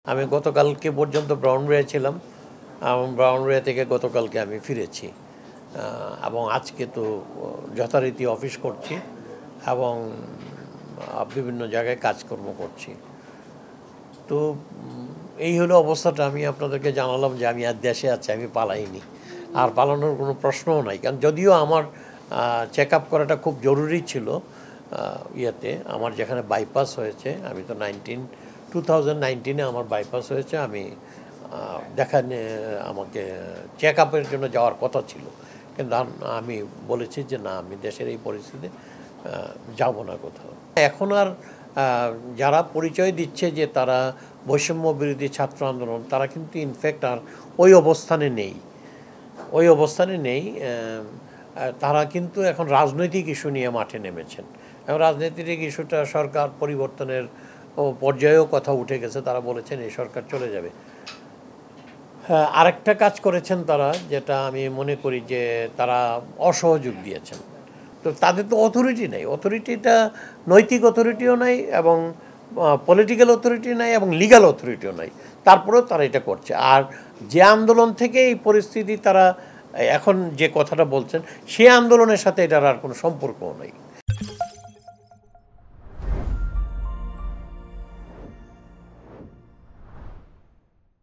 আমি গতকালকে পর্যন্ত ব্রাউনবাড়িয়া ছিলাম। ব্রাউনবাড়িয়া থেকে গতকালকে আমি ফিরেছি এবং আজকে তো যথারীতি অফিস করছি এবং বিভিন্ন জায়গায় কাজকর্ম করছি। তো এই হলো অবস্থাটা। আমি আপনাদেরকে জানালাম যে আমি আর দেশে আছি, আমি পালাইনি, আর পালানোর কোনো প্রশ্নও নাই। কারণ যদিও আমার চেক আপ করাটা খুব জরুরি ছিল ইয়েতে, আমার যেখানে বাইপাস হয়েছে, আমি তো 2019-এ আমার বাইপাস হয়েছে। আমি আমাকে চেক আপের জন্য যাওয়ার কথা ছিল, কিন্তু আমি বলেছি যে না, আমি দেশের এই পরিস্থিতিতে যাব না কোথাও। এখন আর যারা পরিচয় দিচ্ছে যে তারা বৈষম্য বিরোধী ছাত্র আন্দোলন, তারা কিন্তু ইনফ্যাক্ট আর ওই অবস্থানে নেই। তারা কিন্তু এখন রাজনৈতিক ইস্যু নিয়ে মাঠে নেমেছেন। এবং রাজনৈতিক ইস্যুটা সরকার পরিবর্তনের পর্যায়েও কথা উঠে গেছে। তারা বলেছেন এই সরকার চলে যাবে। আরেকটা কাজ করেছেন তারা, যেটা আমি মনে করি যে তারা অসহযোগ দিয়েছেন। তো তাদের তো অথরিটি নেই, অথরিটিটা নৈতিক অথরিটিও নাই এবং পলিটিক্যাল অথরিটি নাই এবং লিগ্যাল অথরিটিও নাই, তারপরেও তারা এটা করছে। আর যে আন্দোলন থেকে এই পরিস্থিতি, তারা এখন যে কথাটা বলছেন, সে আন্দোলনের সাথে এটার আর কোনো সম্পর্কও নাই।